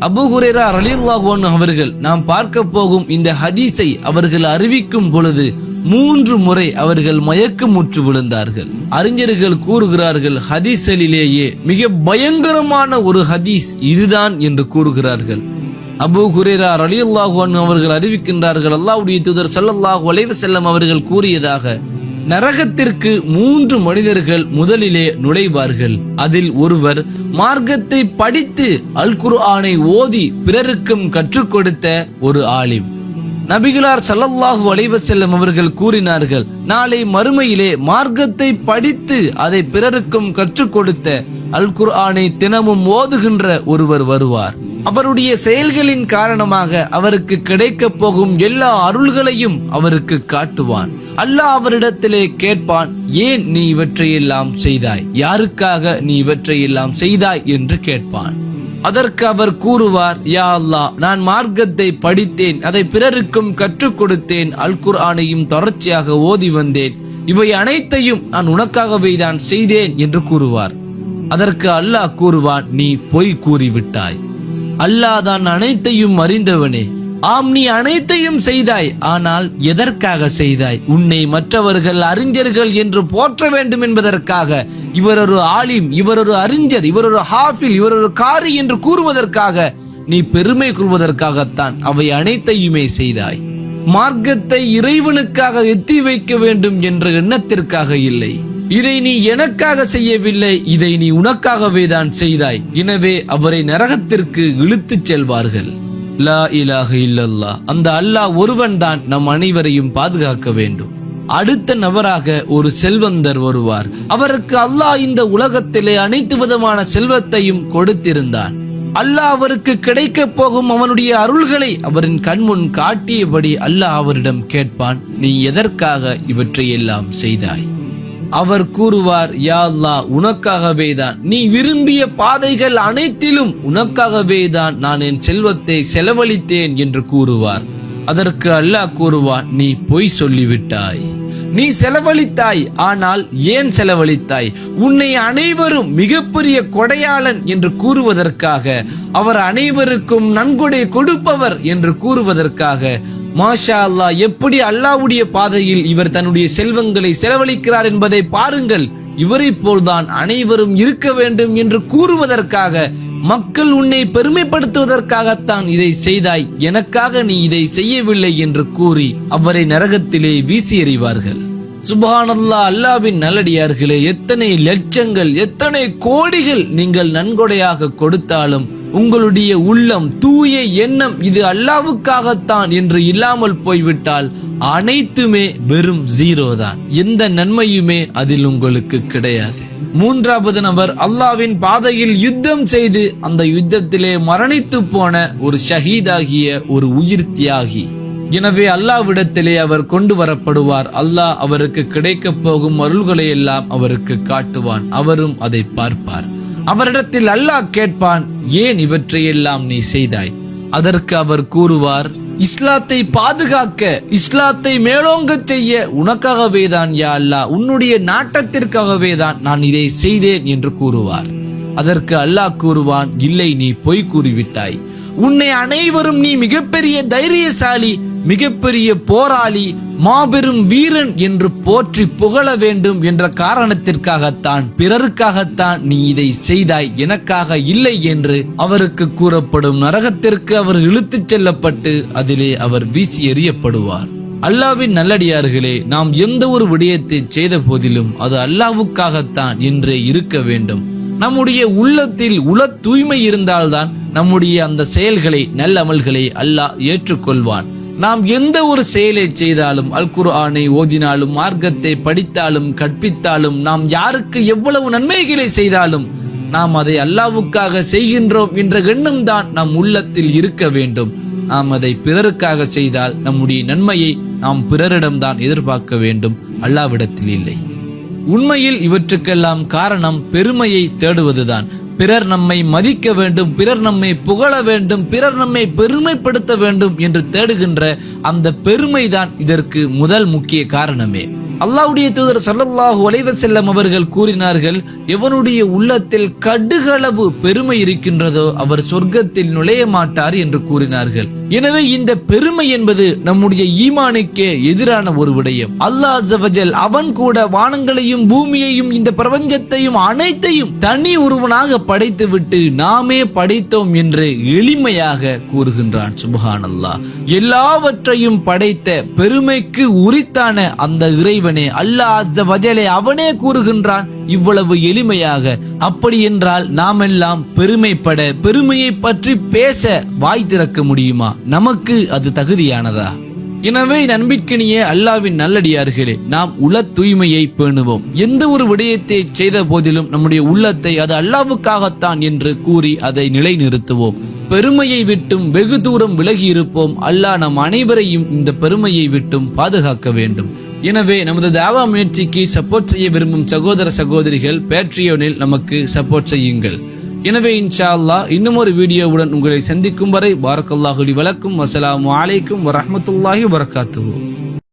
Abu Hurairah ரலியல்லாஹு அன்ஹு அவர்கள் நாம் பார்க்க போகும் இந்த ஹதீஸை அவர்கள் அறிவிக்கும் பொழுது 3 முறை அவர்கள் மயக்கமுற்று விழுந்தார்கள். அறிஞர்கள் கூறுகிறார்கள், ஹதீஸ்களிலேயே மிக பயங்கரமான ஒரு ஹதீஸ் இதுதான் என்று கூறுகிறார்கள். அபூ ஹுரைரா ரலியல்லாஹு அன்ஹு அவர்கள் அறிவிக்கின்றார்கள், அல்லாஹ்வுடைய தூதர் ஸல்லல்லாஹு அலைஹி வஸல்லம் அவர்கள் கூறியதாக, நரகத்திற்கு 3 மனிதர்கள் முதலிலே நுழைவார்கள். அதில் ஒருவர் மார்க்கத்தை படித்து அல் குர்ஆனை ஓதி பிறருக்கும் கற்றுக் கொடுத்த ஒரு ஆலிம். நபிகளார் ஸல்லல்லாஹு அலைஹி வஸல்லம் அவர்கள் கூறினார்கள், நாளை மறுமையிலே மார்க்கத்தை படித்து அதை பிறருக்கும் கற்றுக் கொடுத்த அல் குர்ஆனை தினமும் ஓதுகின்ற ஒருவர் வருவார். அவருடைய செயல்களின் காரணமாக அவருக்கு கிடைக்க போகும் எல்லா அருள்களையும் அவருக்கு காட்டுவான். அல்லாஹ் அவரிடத்திலே கேட்பான், ஏன் நீ இவற்றையெல்லாம் செய்தாய், யாருக்காக நீ இவற்றையெல்லாம் செய்தாய் என்று கேட்பான். அதற்கு அவர் கூறுவார், யா அல்லாஹ், நான் மார்க்கத்தை படித்தேன், அதை பிறருக்கும் கற்றுக் கொடுத்தேன், அல் குர்ஆனையும் தொடர்ச்சியாக ஓதி வந்தேன், இவை அனைத்தையும் நான் உனக்காகவே தான் செய்தேன் என்று கூறுவார். அதற்கு அல்லாஹ் கூறுவான், நீ பொய் கூறிவிட்டாய், அல்லாஹ் தான் அனைத்தையும் அறிந்தவனே. ஆம், நீ அனைத்தையும் செய்தாய், ஆனால் எதற்காக செய்தாய்? உன்னை மற்றவர்கள் அறிஞர்கள் என்று போற்ற வேண்டும் என்பதற்காக, இவர் ஒரு ஆலிம், இவர் ஒரு அறிஞர், இவர் ஒரு ஹாஃபில், இவர் ஒரு காரி என்று கூறுவதற்காக, நீ பெருமை கொள்வதற்காகத்தான் அவை அனைத்தையுமே செய்தாய். மார்க்கத்தை இறைவனுக்காக எத்தி வைக்க வேண்டும் என்ற எண்ணத்திற்காக இல்லை. இதை நீ எனக்காக செய்யவில்லை, இதை நீ உனக்காகவே தான் செய்தாய். எனவே அவரை நரகத்திற்கு இழுத்துச் செல்வார்கள். லா இலாஹ இல்லல்லாஹ், அந்த அல்லாஹ் ஒருவன் தான் நம் அனைவரையும் பாதுகாக்க வேண்டும். அடுத்த நபராக ஒரு செல்வந்தர் வருவார். அவருக்கு அல்லாஹ் இந்த உலகத்திலே அனைத்து விதமான செல்வத்தையும் கொடுத்திருந்தான். அல்லாஹ் அவருக்கு கிடைக்க போகும் அவனுடைய அருள்களை அவரின் கண்முன் காட்டியபடி அல்லாஹ் அவரிடம் கேட்பான், நீ எதற்காக இவற்றையெல்லாம் செய்தாய்? அவர் கூறுவார், யா அல்லாஹ், உனக்காகவே தான், நீ விரும்பிய பாதைகள் அனைத்திலும் உனக்காகவே தான் நான் என் செல்வத்தை செலவழித்தேன் என்று கூறுவார். அதற்கு அல்லாஹ் கூறுவான், நீ பொய் சொல்லிவிட்டாய், நீ செலவழித்தாய், ஆனால் ஏன் செலவழித்தாய்? உன்னை அனைவரும் மிகப்பெரிய கொடையாளன் என்று கூறுவதற்காக, அவர் அனைவருக்கும் நன்கொடை கொடுப்பவர் என்று கூறுவதற்காக. மாஷா அல்லாஹ், எப்படி அல்லாஹ்வுடைய பாதையில் இவர் தன்னுடைய செல்வங்களை செலவழிக்கிறார் என்பதை பாருங்கள், இவரை போல்தான் அனைவரும் இருக்க வேண்டும் என்று கூறுவதற்காக, மக்கள் உன்னை பெருமைப்படுத்துவதற்காகத்தான் இதை செய்தாய், எனக்காக நீ இதை செய்யவில்லை என்று கூறி அவரை நரகத்திலே வீசி எறிவார்கள். சுப்ஹானல்லாஹ், அல்லாஹ்வின் நல்லடியார்களே, எத்தனை லட்சங்கள், எத்தனை கோடிகள் நீங்கள் நன்கொடையாக கொடுத்தாலும் உங்களுடைய உள்ளம், தூய எண்ணம் இது அல்லாஹ்வுக்காகத்தான் என்று இல்லாமல் போய்விட்டால் அனைத்துமே வெறும் 0 தான். எந்த நன்மையுமே அதில் உங்களுக்கு கிடையாது. 3வது நபர் அல்லாஹ்வின் பாதையில் யுத்தம் செய்து அந்த யுத்தத்திலே மரணித்து போன ஒரு ஷஹீதாகிய ஒரு உயிர் தியாகி. எனவே அல்லாஹ்விடத்திலே அவர் கொண்டு வரப்படுவார். அல்லாஹ் அவருக்கு கிடைக்க போகும் அருள்களை எல்லாம் அவருக்கு காட்டுவான். அவரும் அதை பார்ப்பார். அவரிடத்தில் அல்லாஹ் கேட்பான், ஏன் இவற்றையெல்லாம் நீ செய்தாய்? அதற்கு அவர் கூறுவார், இஸ்லாத்தை பாதுகாக்க, இஸ்லாத்தை மேலோங்க செய்ய உனக்காகவே தான் யா அல்லாஹ், உன்னுடைய நாட்டத்திற்காகவே தான் நான் இதை செய்தேன் என்று கூறுவார். அதற்கு அல்லாஹ் கூறுவான், இல்லை, நீ பொய் கூறிவிட்டாய். உன்னை அனைவரும் நீ மிகப்பெரிய தைரியசாலி, மிகப்பெரிய போராளி, மாபெரும் வீரன் என்று போற்றி புகழ வேண்டும் என்ற காரணத்திற்காகத்தான், பிறருக்காகத்தான் நீ இதை செய்தாய், எனக்காக இல்லை என்று அவருக்கு கூறப்படும். நரகத்திற்கு அவர் இழுத்துச் செல்லப்பட்டு அதிலே அவர் வீசி எறியப்படுவார். அல்லாஹ்வின் நல்லடியார்களே, நாம் எந்த ஒரு விடயத்தை செய்த போதிலும் அது அல்லாஹ்வுக்காகத்தான் என்றே இருக்க வேண்டும். நம்முடைய உள்ளத்தில் உள தூய்மை இருந்தால்தான் நம்முடைய அந்த செயல்களை, நல்ல அமல்களை அல்லாஹ் ஏற்றுக்கொள்வான். நாம் எந்த ஒரு செயலை செய்தாலும், அல் குர்ஆனை ஓதினாலும், மார்க்கத்தை படித்தாலும், கற்பித்தாலும், நாம் யாருக்கு எவ்வளவு நன்மைகளை செய்தாலும் நாம் அதை அல்லாஹ்வுக்காக செய்கின்றோம் என்ற எண்ணம் தான் நம் உள்ளத்தில் இருக்க வேண்டும். நாம் அதை பிறருக்காக செய்தால் நம்முடைய நன்மையை நாம் பிறரிடம்தான் எதிர்பார்க்க வேண்டும், அல்லாஹ்விடத்தில் இல்லை. உண்மையில் இவற்றுக்கெல்லாம் காரணம் பெருமையை தேடுவதுதான். பிறர் நம்மை மதிக்க வேண்டும், பிறர் நம்மை புகழ வேண்டும், பிறர் நம்மை பெருமைப்படுத்த வேண்டும் என்று தேடுகின்ற அந்த பெருமைதான் இதற்கு முதல் முக்கிய காரணமே. அல்லாஹ்வுடைய தூதர் ஸல்லல்லாஹு அலைஹி வஸல்லம் அவர்கள் கூறினார்கள், எவனுடைய உள்ளத்தில் கடுகளவு பெருமை இருக்கின்றதோ அவர் சொர்க்கத்தில் நுழைய மாட்டார் என்று கூறினார்கள். எனவே இந்த பெருமை என்பது நம்முடைய ஈமானுக்கே எதிரான ஒரு விடயம். அல்லாஹ் அஸ்ஸ வஜல் அவன் கூட வானங்களையும் பூமியையும் இந்த பிரபஞ்சத்தையும் அனைத்தையும் தனி ஒருவனாக படைத்துவிட்டு நாமே படைத்தோம் என்று எளிமையாக கூறுகின்றான். சுப்ஹானல்லாஹ். எல்லாவற்றையும் படைத்த பெருமைக்கு உரித்தான அந்த இறைவனே அல்லாஹ் அஸ்ஸ வஜலே அவனே கூறுகின்றான் இவ்வளவு எளிமையாக. அப்படி என்றால் நாம் எல்லாம் பெருமைப்பட, பெருமையை பற்றி பேச வாய் திறக்க முடியுமா? நமக்கு அது தகுதியானதா? எனவே நண்பிற்கினிய அல்லாஹ்வின் நல்லடியார்களே, நாம் உள தூய்மையை பேணுவோம். எந்த ஒரு விடயத்தை செய்த போதிலும் நம்முடைய உள்ளத்தை அது அல்லாஹ்வுக்காகத்தான் என்று கூறி அதை நிலைநிறுத்துவோம். பெருமையை விட்டும் வெகு தூரம் விலகி இருப்போம். அல்லாஹ் நம் அனைவரையும் இந்த பெருமையை விட்டும் பாதுகாக்க வேண்டும். எனவே நமது தாவா முயற்சிக்கு சப்போர்ட் செய்ய விரும்பும் சகோதர சகோதரிகள் பேட்ரியோனில் நமக்கு சப்போர்ட் செய்யுங்கள். எனவே இன்ஷா அல்லாஹ் இன்னும் ஒரு வீடியோவுடன் உங்களை சந்திக்கும் வரை பாரக்கல்லாஹு லி வலக்கும். வஸ்ஸலாமு அலைக்கும் வரஹ்மத்துல்லாஹி வபரகாத்துஹு.